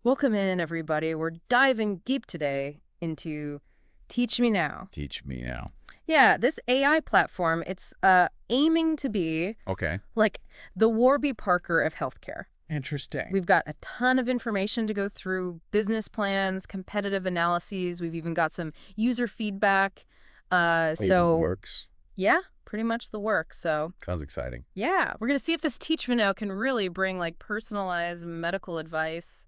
Welcome in, everybody. We're diving deep today into Teach Me Now. Teach me now. Yeah, this AI platform, it's aiming to be Okay. like the Warby Parker of healthcare. Interesting. We've got a ton of information to go through, business plans, competitive analyses. We've even got some user feedback. It works. Yeah, pretty much the work. So, Sounds exciting. yeah, we're going to see if this Teach Me Now can really bring like personalized medical advice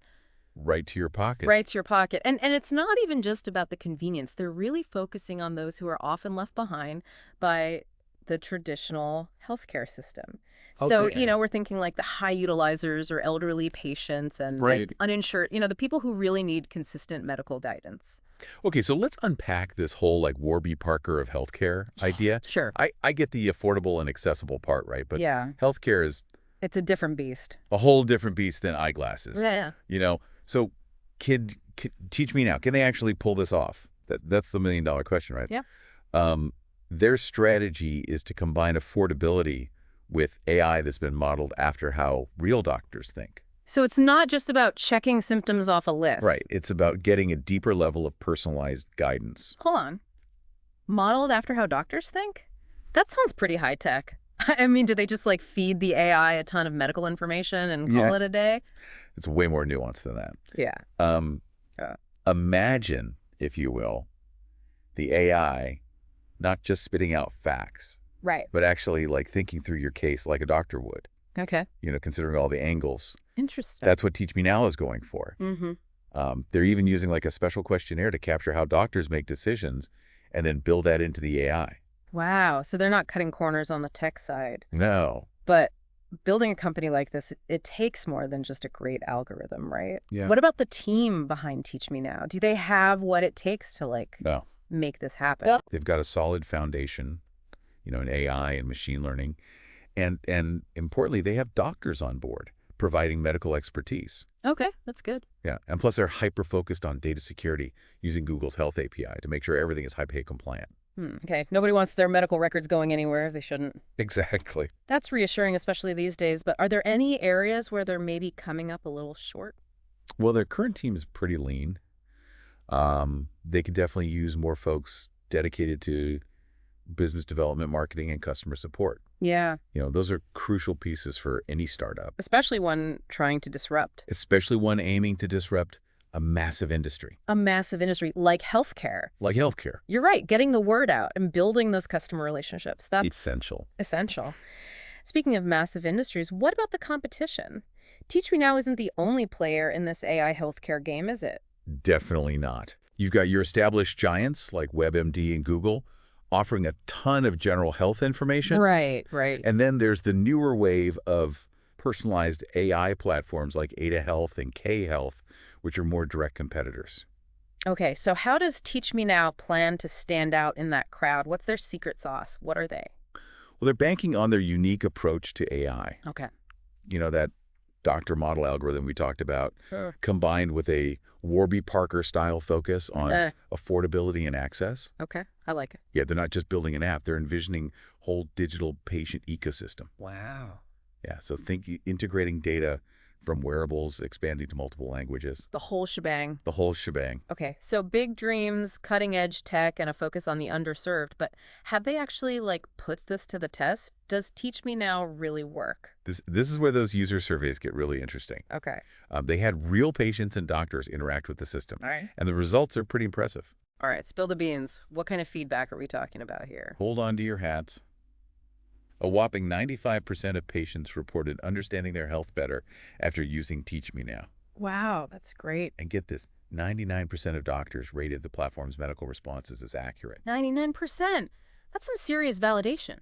Right to your pocket. right to your pocket. And it's not even just about the convenience. They're really focusing on those who are often left behind by the traditional healthcare system. So, Okay. we're thinking like the high utilizers or elderly patients and like Right. uninsured, the people who really need consistent medical guidance. Okay, so let's unpack this whole like Warby Parker of healthcare idea. Sure. I get the affordable and accessible part, right? But Yeah. healthcare is It's a different beast. a whole different beast than eyeglasses. Yeah. So teach me now. Can they actually pull this off? That's the million-dollar question, right? Yeah. Their strategy is to combine affordability with AI that's been modeled after how real doctors think. So it's not just about checking symptoms off a list. Right. It's about getting a deeper level of personalized guidance. Hold on. Modeled after how doctors think? That sounds pretty high tech. I mean, do they just like feed the AI a ton of medical information and call it a day? It's way more nuanced than that. Yeah. Yeah. Imagine, if you will, the AI not just spitting out facts, Right. but actually like thinking through your case like a doctor would, Okay. considering all the angles. Interesting. That's what Teach Me Now is going for. Mm-hmm. They're even using like a special questionnaire to capture how doctors make decisions and then build that into the AI. Wow. So they're not cutting corners on the tech side. No. But building a company like this, it takes more than just a great algorithm, right? Yeah. What about the team behind Teach Me Now? Do they have what it takes to like No. make this happen? They've got a solid foundation, in AI and machine learning. And importantly, they have doctors on board providing medical expertise. Okay, that's good. Yeah. And plus they're hyper-focused on data security using Google's Health API to make sure everything is HIPAA compliant. Okay. Nobody wants their medical records going anywhere. They shouldn't. Exactly. That's reassuring, especially these days. But are there any areas where they're maybe coming up a little short? Well, their current team is pretty lean. They could definitely use more folks dedicated to business development, marketing, and customer support. Yeah, Those are crucial pieces for any startup, especially one trying to disrupt especially one aiming to disrupt a massive industry a massive industry like healthcare. like healthcare. You're right. Getting the word out and building those customer relationships. That's Essential. essential. Speaking of massive industries, what about the competition? Teach Me Now isn't the only player in this AI healthcare game, is it? Definitely not. You've got your established giants like WebMD and Google offering a ton of general health information. Right. And then there's the newer wave of personalized AI platforms like Ada Health and K Health, which are more direct competitors. Okay, so how does Teach Me Now plan to stand out in that crowd? What's their secret sauce? What are they? Well, they're banking on their unique approach to AI. Okay. That doctor model algorithm we talked about, Sure. combined with a Warby Parker style focus on affordability and access. Okay, I like it. Yeah, they're not just building an app, they're envisioning whole digital patient ecosystem. Wow. Yeah, so think integrating data from wearables, expanding to multiple languages, The whole shebang. the whole shebang. Okay, so big dreams, cutting edge tech, and a focus on the underserved. But have they actually put this to the test? Does Teach Me Now really work? This is where those user surveys get really interesting. Okay. They had real patients and doctors interact with the system, All right. and the results are pretty impressive. All right, spill the beans. What kind of feedback are we talking about here? Hold on to your hats. A whopping 95% of patients reported understanding their health better after using Teach Me Now. Wow, that's great. And get this, 99% of doctors rated the platform's medical responses as accurate. 99%. That's some serious validation.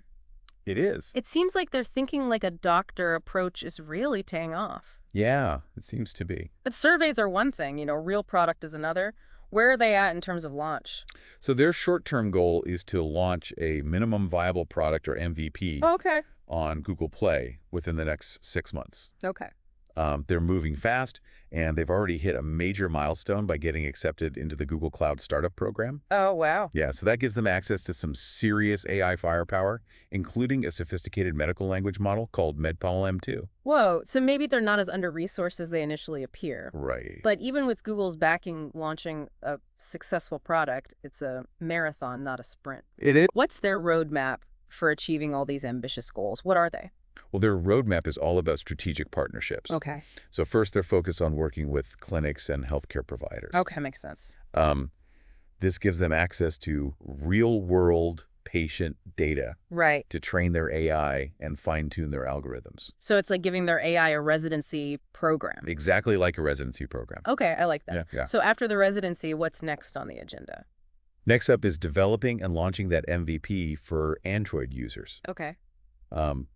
It is. It seems like they're thinking like a doctor approach is really paying off. Yeah, it seems to be. But surveys are one thing, real product is another. Where are they at in terms of launch? So their short-term goal is to launch a minimum viable product, or MVP, Okay. on Google Play within the next 6 months. Okay. They're moving fast, and they've already hit a major milestone by getting accepted into the Google Cloud Startup Program. Oh, wow. Yeah, so that gives them access to some serious AI firepower, including a sophisticated medical language model called MedPal M2. Whoa, so maybe they're not as under-resourced as they initially appear. Right. But even with Google's backing launching a successful product, it's a marathon, not a sprint. It is. What's their roadmap for achieving all these ambitious goals? What are they? Well, their roadmap is all about strategic partnerships. Okay. So first, they're focused on working with clinics and healthcare providers. Okay, makes sense. This gives them access to real-world patient data Right. to train their AI and fine-tune their algorithms. So it's like giving their AI a residency program. Exactly like a residency program. Okay, I like that. Yeah. So after the residency, what's next on the agenda? Next up is developing and launching that MVP for Android users. Okay.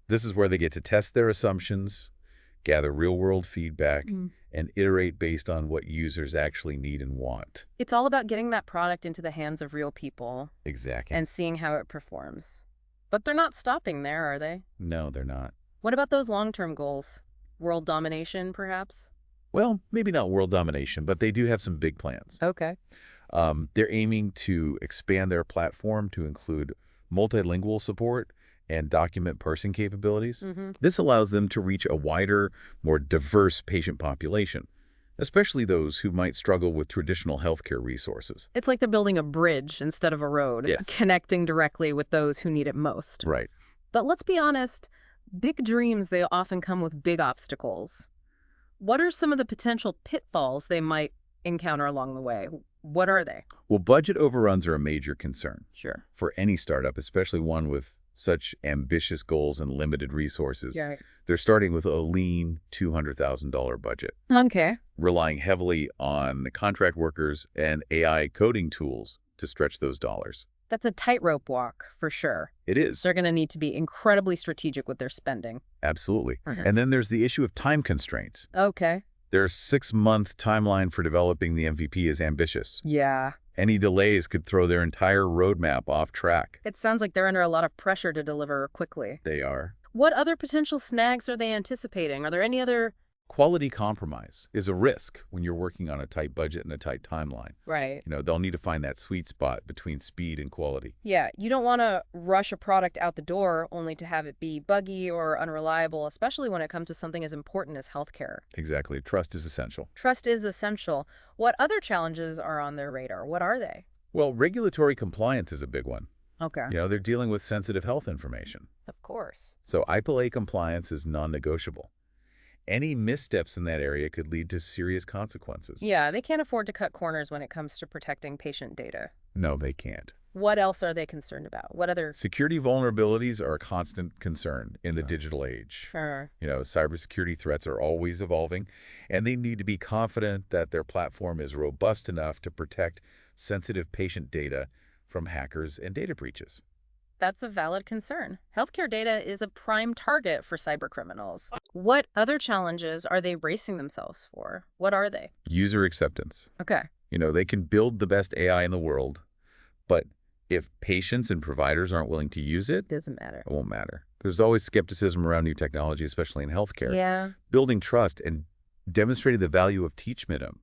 This is where they get to test their assumptions, gather real-world feedback, and iterate based on what users actually need and want. It's all about getting that product into the hands of real people Exactly. and seeing how it performs. But they're not stopping there, are they? No, they're not. What about those long-term goals? World domination, perhaps? Well, maybe not world domination, but they do have some big plans. Okay. They're aiming to expand their platform to include multilingual support and document parsing capabilities. This allows them to reach a wider, more diverse patient population, especially those who might struggle with traditional healthcare resources. It's like they're building a bridge instead of a road, Yes. connecting directly with those who need it most. Right. But let's be honest, big dreams, they often come with big obstacles. What are some of the potential pitfalls they might encounter along the way? What are they? Well, budget overruns are a major concern Sure. for any startup, especially one with such ambitious goals and limited resources. Yeah. They're starting with a lean $200,000 budget, Okay. relying heavily on contract workers and AI coding tools to stretch those dollars. That's a tightrope walk, for sure. It is. They're going to need to be incredibly strategic with their spending. Absolutely. And then there's the issue of time constraints. Okay. Their 6-month timeline for developing the MVP is ambitious. Yeah. Any delays could throw their entire roadmap off track. It sounds like they're under a lot of pressure to deliver quickly. They are. What other potential snags are they anticipating? Are there any other... Quality compromise is a risk when you're working on a tight budget and a tight timeline. Right. They'll need to find that sweet spot between speed and quality. Yeah, you don't want to rush a product out the door only to have it be buggy or unreliable, especially when it comes to something as important as healthcare. Exactly. Trust is essential. Trust is essential. What other challenges are on their radar? What are they? Well, regulatory compliance is a big one. Okay. They're dealing with sensitive health information. Of course. So IPA compliance is non-negotiable. Any missteps in that area could lead to serious consequences. Yeah, they can't afford to cut corners when it comes to protecting patient data. No, they can't. What else are they concerned about? What other... Security vulnerabilities are a constant concern in the digital age. Sure. Cybersecurity threats are always evolving, and they need to be confident that their platform is robust enough to protect sensitive patient data from hackers and data breaches. That's a valid concern. Healthcare data is a prime target for cybercriminals. What other challenges are they bracing themselves for? What are they? User acceptance. Okay. They can build the best AI in the world, but if patients and providers aren't willing to use it, Doesn't matter. it won't matter. There's always skepticism around new technology, especially in healthcare. Yeah, Building trust and demonstrating the value of TeachMeMedical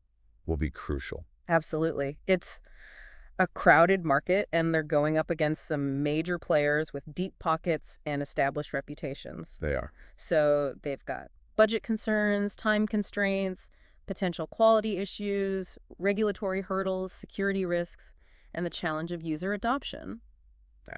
will be crucial. absolutely. It's a crowded market, and they're going up against some major players with deep pockets and established reputations. They are. So they've got budget concerns, time constraints, potential quality issues, regulatory hurdles, security risks, and the challenge of user adoption.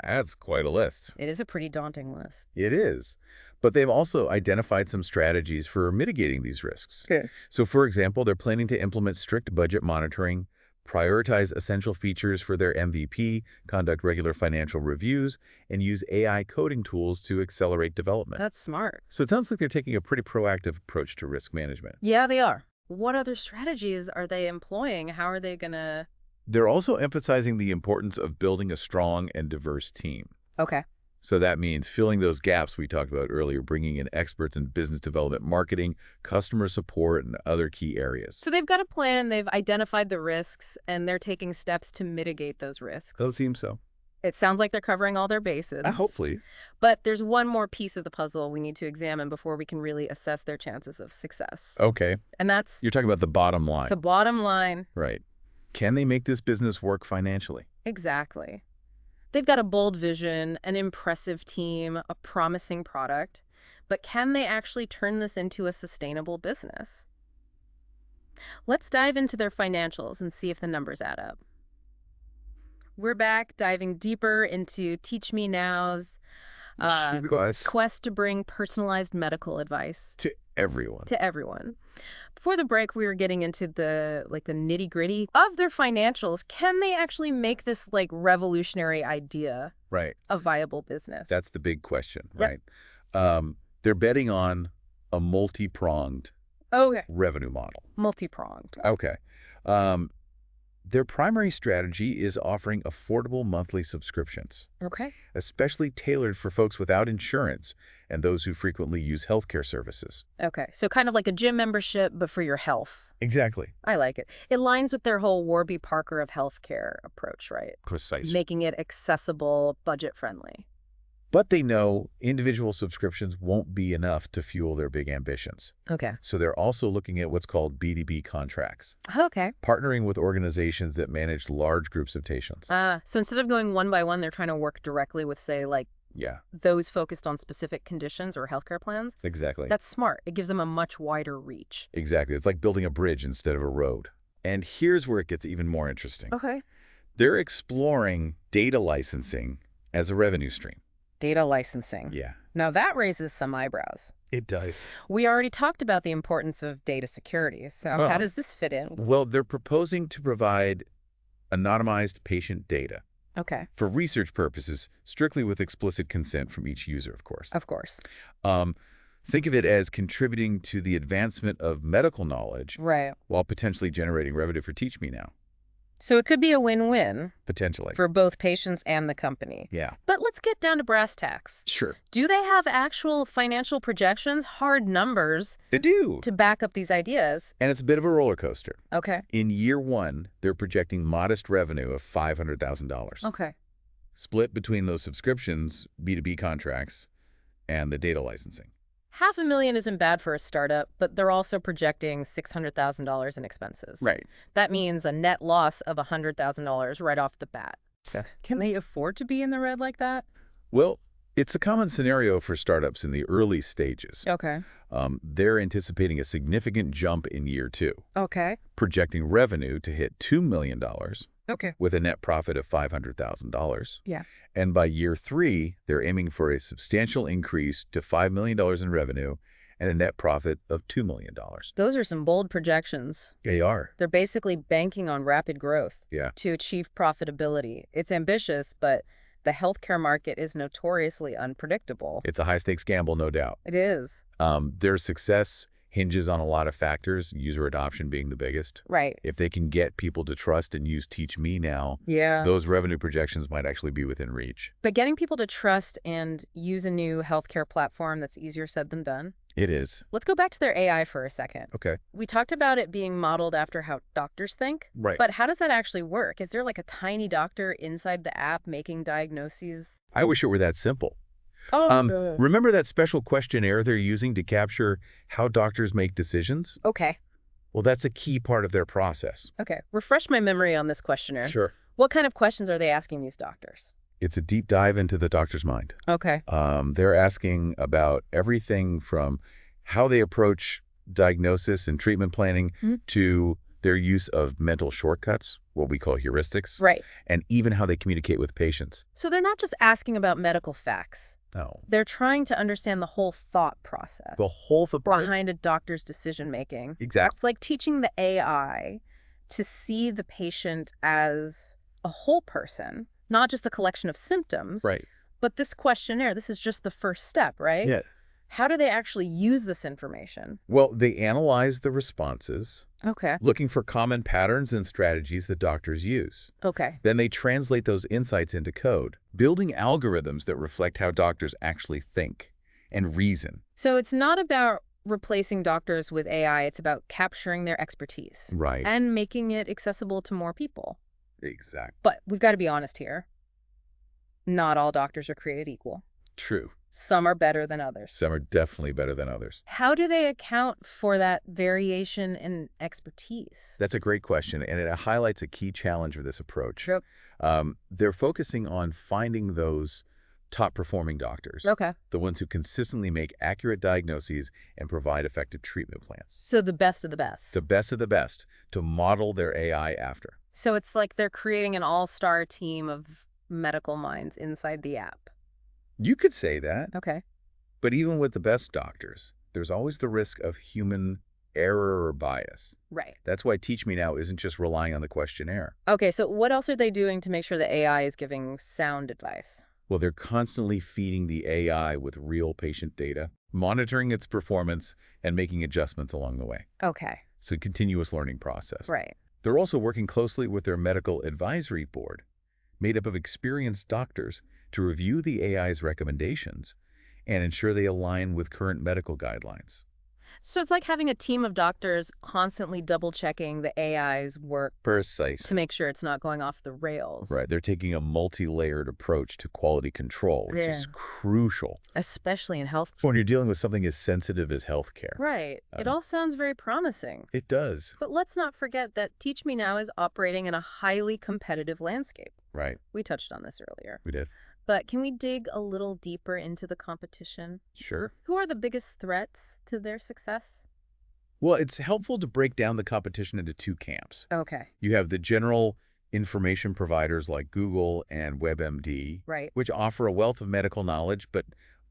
That's quite a list. It is a pretty daunting list. It is. But they've also identified some strategies for mitigating these risks. Okay. So, for example, they're planning to implement strict budget monitoring, prioritize essential features for their MVP, conduct regular financial reviews, and use AI coding tools to accelerate development. That's smart. So it sounds like they're taking a pretty proactive approach to risk management. Yeah, they are. What other strategies are they employing? How are they going to... They're also emphasizing the importance of building a strong and diverse team. Okay. So that means filling those gaps we talked about earlier, bringing in experts in business development, marketing, customer support, and other key areas. So they've got a plan, they've identified the risks, and they're taking steps to mitigate those risks. It seems so. It sounds like they're covering all their bases. Hopefully. But there's one more piece of the puzzle we need to examine before we can really assess their chances of success. Okay. And that's You're talking about the bottom line. the bottom line. Right. Can they make this business work financially? Exactly. They've got a bold vision, an impressive team, a promising product. But can they actually turn this into a sustainable business? Let's dive into their financials and see if the numbers add up. We're back, diving deeper into TeachMeNow's quest to bring personalized medical advice to everyone. To everyone. Before the break, we were getting into the nitty-gritty of their financials. Can they actually make this revolutionary idea a viable business? That's the big question, Yep. right? They're betting on a multi-pronged revenue model. Multi-pronged. Okay. Their primary strategy is offering affordable monthly subscriptions, Okay. especially tailored for folks without insurance and those who frequently use healthcare services. Okay. So kind of like a gym membership, but for your health. Exactly. I like it. It aligns with their whole Warby Parker of healthcare approach, right? Precisely. Making it accessible, budget-friendly. But they know individual subscriptions won't be enough to fuel their big ambitions. Okay. So they're also looking at what's called B2B contracts, Okay. partnering with organizations that manage large groups of patients. So instead of going one by one, they're trying to work directly with, say, Yeah, those focused on specific conditions or healthcare plans. exactly. That's smart. It gives them a much wider reach. Exactly. It's like building a bridge instead of a road. And here's where it gets even more interesting. Okay. They're exploring data licensing as a revenue stream. Data licensing. Yeah, Now that raises some eyebrows. it does. We already talked about the importance of data security. So Well- how does this fit in? Well, they're proposing to provide anonymized patient data Okay. for research purposes, strictly with explicit consent from each user, of course. Of course. Think of it as contributing to the advancement of medical knowledge Right. while potentially generating revenue for TeachMeNow. So it could be a win-win Potentially. for both patients and the company. Yeah. But let's get down to brass tacks. Sure. Do they have actual financial projections, hard numbers, They do. to back up these ideas? And it's a bit of a roller coaster. Okay. In year one, they're projecting modest revenue of $500,000, Okay. split between those subscriptions, B2B contracts, and the data licensing. $500,000 isn't bad for a startup, but they're also projecting $600,000 in expenses. Right. That means a net loss of $100,000 right off the bat. Can they afford to be in the red like that? Well, it's a common scenario for startups in the early stages. Okay. They're anticipating a significant jump in year two, Okay. projecting revenue to hit $2 million Okay. with a net profit of $500,000. Yeah. And by year three, they're aiming for a substantial increase to $5 million in revenue and a net profit of $2 million. Those are some bold projections. They are. They're basically banking on rapid growth Yeah. to achieve profitability. It's ambitious, but the healthcare market is notoriously unpredictable. It's a high-stakes gamble, no doubt. It is. Their success hinges on a lot of factors, user adoption being the biggest. Right. If they can get people to trust and use TeachMeNow, Yeah. those revenue projections might actually be within reach. But getting people to trust and use a new healthcare platform, that's easier said than done. It is. Let's go back to their AI for a second. Okay. We talked about it being modeled after how doctors think. Right. But how does that actually work? Is there a tiny doctor inside the app making diagnoses? I wish it were that simple. Oh, Remember that special questionnaire they're using to capture how doctors make decisions? Okay. Well, that's a key part of their process. Okay. Refresh my memory on this questionnaire. Sure. What kind of questions are they asking these doctors? It's a deep dive into the doctor's mind. Okay. They're asking about everything from how they approach diagnosis and treatment planning to their use of mental shortcuts, what we call heuristics, Right. and even how they communicate with patients. So they're not just asking about medical facts. No. They're trying to understand the whole thought process The whole behind a doctor's decision-making. Exactly. It's like teaching the AI to see the patient as a whole person, not just a collection of symptoms. Right. But this questionnaire, this is just the first step, right? Yeah. How do they actually use this information? Well, they analyze the responses, Okay. looking for common patterns and strategies that doctors use. Okay. Then they translate those insights into code, building algorithms that reflect how doctors actually think and reason. So it's not about replacing doctors with AI. It's about capturing their expertise Right. and making it accessible to more people. Exactly. But we've got to be honest here. Not all doctors are created equal. True. Some are better than others. Some are definitely better than others. How do they account for that variation in expertise? That's a great question, and it highlights a key challenge of this approach. Yep. They're focusing on finding those top-performing doctors, Okay. the ones who consistently make accurate diagnoses and provide effective treatment plans. So the best of the best. The best of the best to model their AI after. So it's like they're creating an all-star team of medical minds inside the app. You could say that, Okay. but even with the best doctors, there's always the risk of human error or bias. Right. That's why Teach Me Now isn't just relying on the questionnaire. Okay, so what else are they doing to make sure the AI is giving sound advice? Well, they're constantly feeding the AI with real patient data, monitoring its performance, and making adjustments along the way. Okay. So a continuous learning process. Right. They're also working closely with their medical advisory board, made up of experienced doctors, to review the AI's recommendations and ensure they align with current medical guidelines. So it's like having a team of doctors constantly double-checking the AI's work Precise. to make sure it's not going off the rails. Right. They're taking a multi-layered approach to quality control, which is crucial Especially in health. when you're dealing with something as sensitive as healthcare. Right. It all sounds very promising. It does. But let's not forget that Teach Me Now is operating in a highly competitive landscape. Right. We touched on this earlier. We did. But can we dig a little deeper into the competition? Sure. Who are the biggest threats to their success? Well, it's helpful to break down the competition into two camps. Okay. You have the general information providers like Google and WebMD, Right. which offer a wealth of medical knowledge but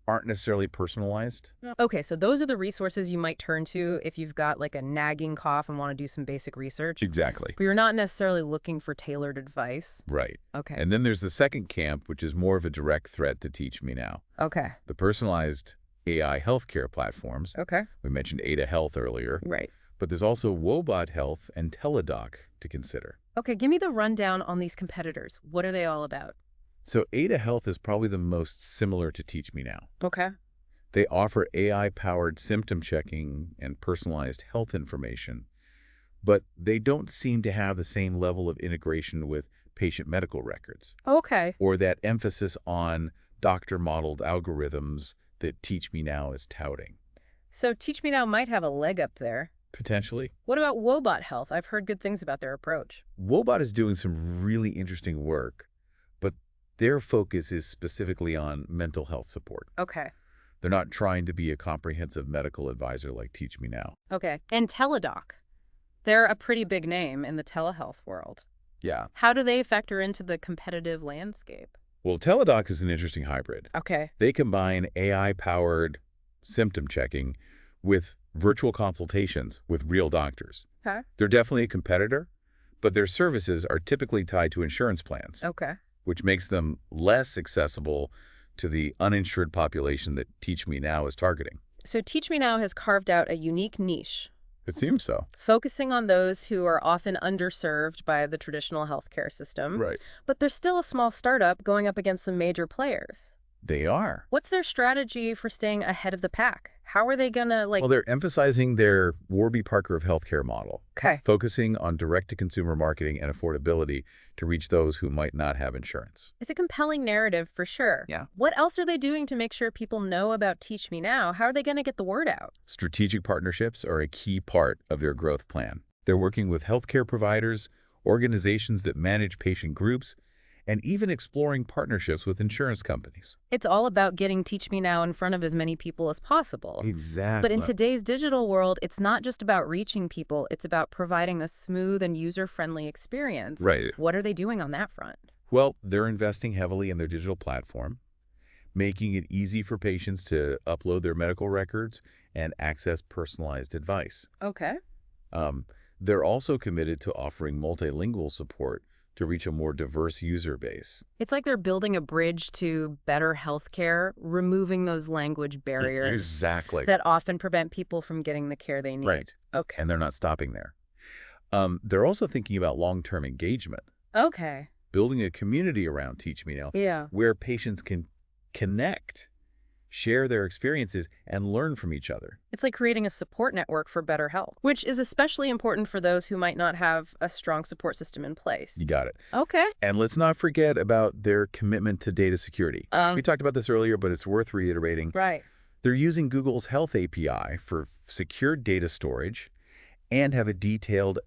aren't necessarily personalized. Okay, so those are the resources you might turn to if you've got like a nagging cough and want to do some basic research. Exactly. But you're not necessarily looking for tailored advice. Right. Okay. And then there's the second camp, which is more of a direct threat to Teach Me Now. Okay. The personalized AI healthcare platforms. Okay. We mentioned Ada Health earlier, Right. but there's also Wobot Health and Teladoc to consider. Okay, give me the rundown on these competitors. What are they all about? So Ada Health is probably the most similar to Teach Me Now. Okay. They offer AI-powered symptom checking and personalized health information, but they don't seem to have the same level of integration with patient medical records Okay. or that emphasis on doctor-modeled algorithms that Teach Me Now is touting. So Teach Me Now might have a leg up there. Potentially. What about Wobot Health? I've heard good things about their approach. Wobot is doing some really interesting work, but their focus is specifically on mental health support. Okay. They're not trying to be a comprehensive medical advisor like Teach Me Now. Okay. And Teladoc. They're a pretty big name in the telehealth world. Yeah. How do they factor into the competitive landscape? Well, Teladoc is an interesting hybrid. Okay. They combine AI-powered symptom checking with virtual consultations with real doctors. Okay. They're definitely a competitor, but their services are typically tied to insurance plans, Okay. which makes them less accessible to the uninsured population that Teach Me Now is targeting. So Teach Me Now has carved out a unique niche, It seems so. focusing on those who are often underserved by the traditional healthcare system. Right. But they're still a small startup going up against some major players. They are. What's their strategy for staying ahead of the pack? How are they gonna Well, they're emphasizing their Warby Parker of healthcare model, Okay. focusing on direct-to-consumer marketing and affordability to reach those who might not have insurance. It's a compelling narrative for sure. Yeah. What else are they doing to make sure people know about Teach Me Now? How are they gonna get the word out? Strategic partnerships are a key part of their growth plan. They're working with healthcare providers, organizations that manage patient groups, and even exploring partnerships with insurance companies. It's all about getting Teach Me Now in front of as many people as possible. Exactly. But in today's digital world, it's not just about reaching people, it's about providing a smooth and user-friendly experience. Right. What are they doing on that front? Well, they're investing heavily in their digital platform, making it easy for patients to upload their medical records and access personalized advice. Okay. They're also committed to offering multilingual support to reach a more diverse user base. It's like they're building a bridge to better healthcare, removing those language barriers Exactly. that often prevent people from getting the care they need. Right. Okay. And they're not stopping there. They're also thinking about long-term engagement, Okay. building a community around Teach Me Now Yeah. where patients can connect, share their experiences, and learn from each other. It's like creating a support network for better health, which is especially important for those who might not have a strong support system in place. You got it. Okay. And let's not forget about their commitment to data security. We talked about this earlier, but it's worth reiterating. Right. They're using Google's Health API for secure data storage and have a detailed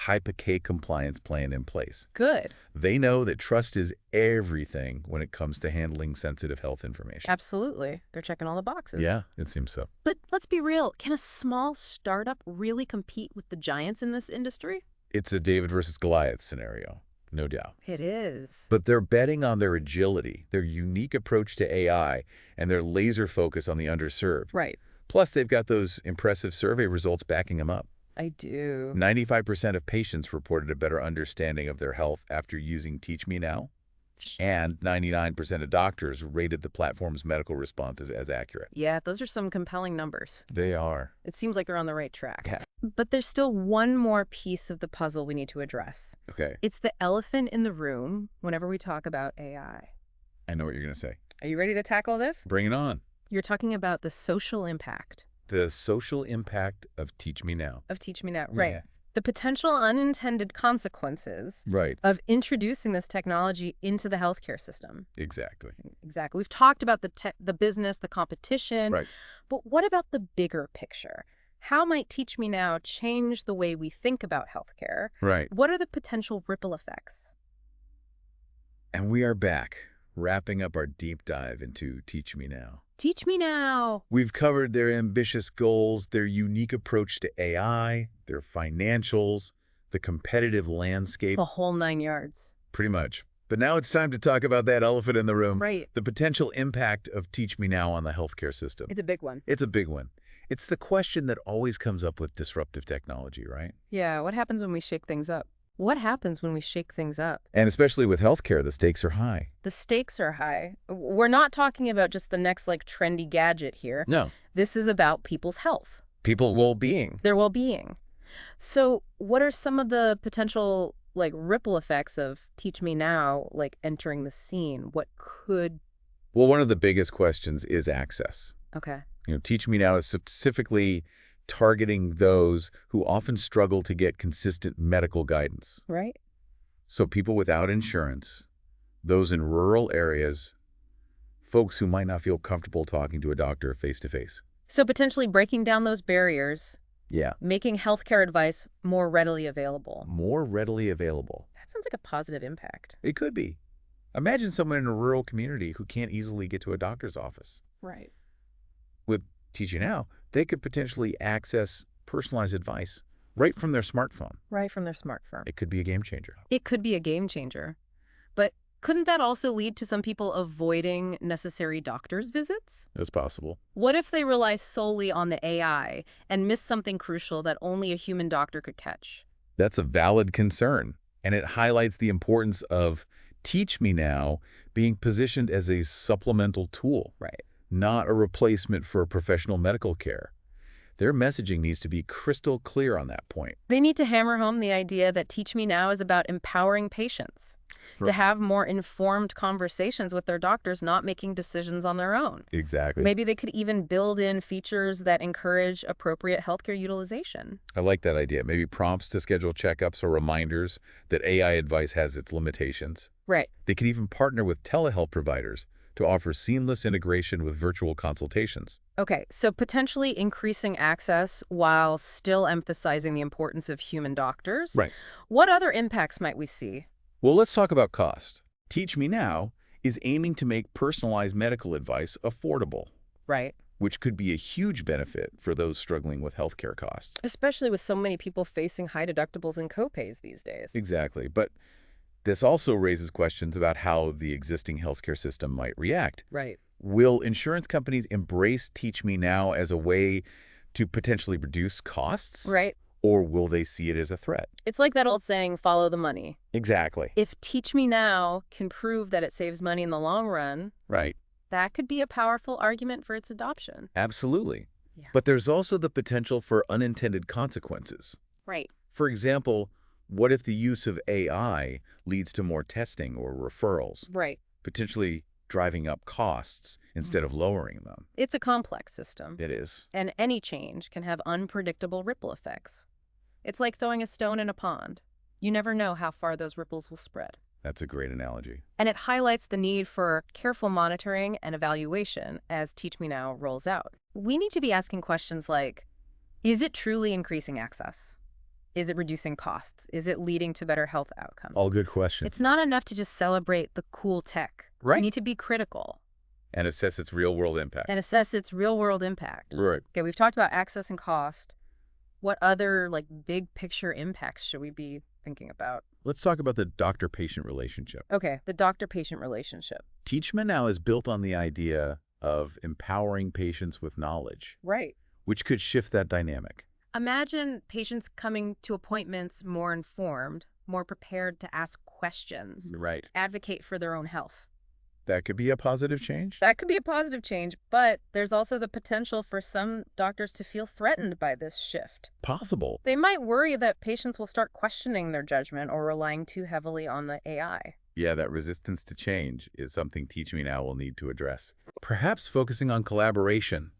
HIPAA compliance plan in place. Good. They know that trust is everything when it comes to handling sensitive health information. Absolutely. They're checking all the boxes. Yeah, it seems so. But let's be real. Can a small startup really compete with the giants in this industry? It's a David versus Goliath scenario, no doubt. It is. But they're betting on their agility, their unique approach to AI, and their laser focus on the underserved. Right. Plus, they've got those impressive survey results backing them up. I do. 95% of patients reported a better understanding of their health after using TeachMeNow, and 99% of doctors rated the platform's medical responses as accurate. Yeah, those are some compelling numbers. They are. It seems like they're on the right track. Yeah. But there's still one more piece of the puzzle we need to address. Okay, It's the elephant in the room whenever we talk about AI. I know what you're going to say. Are you ready to tackle this? Bring it on. You're talking about the social impact The social impact of TeachMeNow. of TeachMeNow. Right. Yeah. The potential unintended consequences Right. of introducing this technology into the healthcare system. Exactly. Exactly. We've talked about the business, the competition. Right. But what about the bigger picture? How might TeachMeNow change the way we think about healthcare? Right. What are the potential ripple effects? And we are back, wrapping up our deep dive into TeachMeNow. TeachMeNow. We've covered their ambitious goals, their unique approach to AI, their financials, the competitive landscape, The whole 9 yards. pretty much. But now it's time to talk about that elephant in the room, Right. the potential impact of TeachMeNow on the healthcare system. It's a big one. It's a big one. It's the question that always comes up with disruptive technology, right? Yeah, what happens when we shake things up? What happens when we shake things up? And especially with healthcare, the stakes are high. The stakes are high. We're not talking about just the next trendy gadget here. No. This is about people's health, People well-being. their well-being. So what are some of the potential ripple effects of TeachMeNow entering the scene? What could... Well, one of the biggest questions is access. Okay. TeachMeNow is specifically targeting those who often struggle to get consistent medical guidance. Right? So people without insurance, those in rural areas, folks who might not feel comfortable talking to a doctor face-to-face. So potentially breaking down those barriers, Yeah. making healthcare advice more readily available. More readily available. That sounds like a positive impact. It could be. Imagine someone in a rural community who can't easily get to a doctor's office. Right. With TeachMeNow, they could potentially access personalized advice right from their smartphone. Right from their smartphone. It could be a game changer. It could be a game changer. But couldn't that also lead to some people avoiding necessary doctor's visits? That's possible. What if they rely solely on the AI and miss something crucial that only a human doctor could catch? That's a valid concern, and it highlights the importance of TeachMeNow being positioned as a supplemental tool, Right. not a replacement for professional medical care. Their messaging needs to be crystal clear on that point. They need to hammer home the idea that TeachMeNow is about empowering patients to Right. have more informed conversations with their doctors, not making decisions on their own. Exactly. Maybe they could even build in features that encourage appropriate healthcare utilization. I like that idea. Maybe prompts to schedule checkups or reminders that AI advice has its limitations. Right. They could even partner with telehealth providers to offer seamless integration with virtual consultations. Okay, so potentially increasing access while still emphasizing the importance of human doctors. Right. What other impacts might we see? Well, let's talk about cost. TeachMeNow is aiming to make personalized medical advice affordable, Right. which could be a huge benefit for those struggling with healthcare costs. Especially with so many people facing high deductibles and copays these days. Exactly. But this also raises questions about how the existing healthcare system might react. Right. Will insurance companies embrace TeachMeNow as a way to potentially reduce costs? Right. Or will they see it as a threat? It's like that old saying, follow the money. Exactly. If TeachMeNow can prove that it saves money in the long run, Right. that could be a powerful argument for its adoption. Absolutely. Yeah. But there's also the potential for unintended consequences. Right. For example, what if the use of AI leads to more testing or referrals, Right. potentially driving up costs instead of lowering them. It's a complex system, It is. and any change can have unpredictable ripple effects. It's like throwing a stone in a pond. You never know how far those ripples will spread. That's a great analogy. And it highlights the need for careful monitoring and evaluation as TeachMeNow rolls out. We need to be asking questions like, is it truly increasing access? Is it reducing costs? Is it leading to better health outcomes? All good questions. It's not enough to just celebrate the cool tech. Right. We need to be critical And assess its real-world impact. and assess its real-world impact. Right. Okay, we've talked about access and cost. What other big picture impacts should we be thinking about? Let's talk about the doctor-patient relationship. Okay, the doctor-patient relationship. TeachMeNow is built on the idea of empowering patients with knowledge, Right. which could shift that dynamic. Imagine patients coming to appointments more informed, more prepared to ask questions, Right. advocate for their own health. That could be a positive change. That could be a positive change, but there's also the potential for some doctors to feel threatened by this shift. Possible. They might worry that patients will start questioning their judgment or relying too heavily on the AI. Yeah, that resistance to change is something TeachMeNow will need to address. Perhaps focusing on collaboration,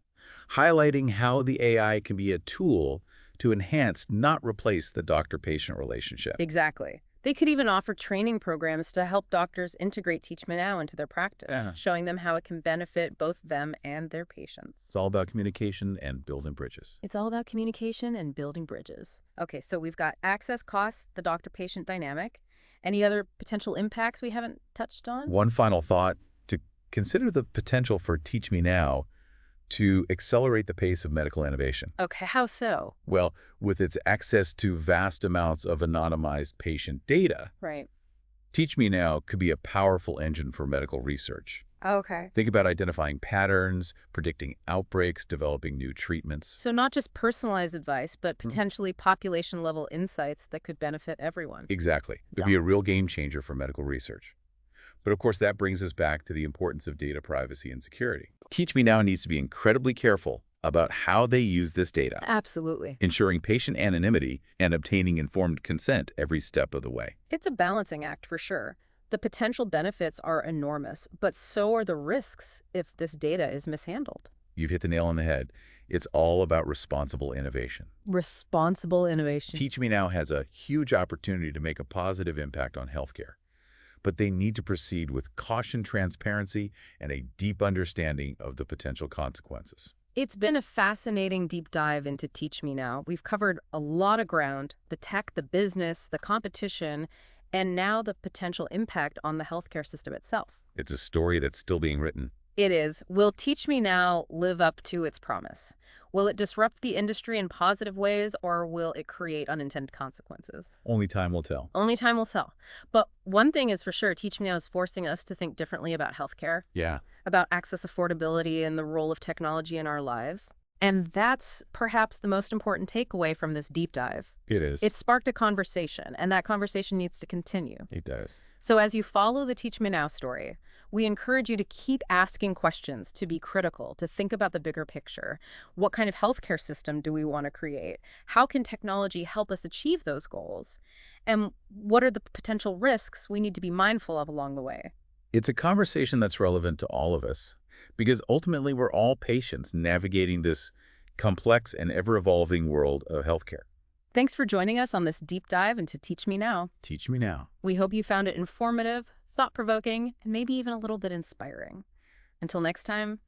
highlighting how the AI can be a tool to enhance, not replace, the doctor-patient relationship. Exactly. They could even offer training programs to help doctors integrate TeachMeNow into their practice, showing them how it can benefit both them and their patients. It's all about communication and building bridges. It's all about communication and building bridges. Okay, so we've got access, costs, the doctor-patient dynamic. Any other potential impacts we haven't touched on? One final thought, to consider the potential for TeachMeNow to accelerate the pace of medical innovation. Okay, how so? Well, with its access to vast amounts of anonymized patient data, Right. TeachMeNow could be a powerful engine for medical research. Okay. Think about identifying patterns, predicting outbreaks, developing new treatments. So not just personalized advice, but potentially population-level insights that could benefit everyone. Exactly. It could be a real game changer for medical research. But of course, that brings us back to the importance of data privacy and security. TeachMeNow needs to be incredibly careful about how they use this data, Absolutely. ensuring patient anonymity and obtaining informed consent every step of the way. It's a balancing act for sure. The potential benefits are enormous, but so are the risks if this data is mishandled. You've hit the nail on the head. It's all about responsible innovation. Responsible innovation. TeachMeNow has a huge opportunity to make a positive impact on healthcare, but they need to proceed with caution, transparency, and a deep understanding of the potential consequences. It's been a fascinating deep dive into TeachMeNow. We've covered a lot of ground: the tech, the business, the competition, and now the potential impact on the healthcare system itself. It's a story that's still being written. It is. Will TeachMeNow live up to its promise? Will it disrupt the industry in positive ways, or will it create unintended consequences? Only time will tell. Only time will tell. But one thing is for sure, TeachMeNow is forcing us to think differently about healthcare, Yeah. about access, affordability, and the role of technology in our lives. And that's perhaps the most important takeaway from this deep dive. It is. It sparked a conversation, and that conversation needs to continue. It does. So as you follow the TeachMeNow story, we encourage you to keep asking questions, to be critical, to think about the bigger picture. What kind of healthcare system do we want to create? How can technology help us achieve those goals? And what are the potential risks we need to be mindful of along the way? It's a conversation that's relevant to all of us, because ultimately we're all patients navigating this complex and ever-evolving world of healthcare. Thanks for joining us on this deep dive into TeachMeNow. TeachMeNow. We hope you found it informative, thought-provoking, and maybe even a little bit inspiring. Until next time,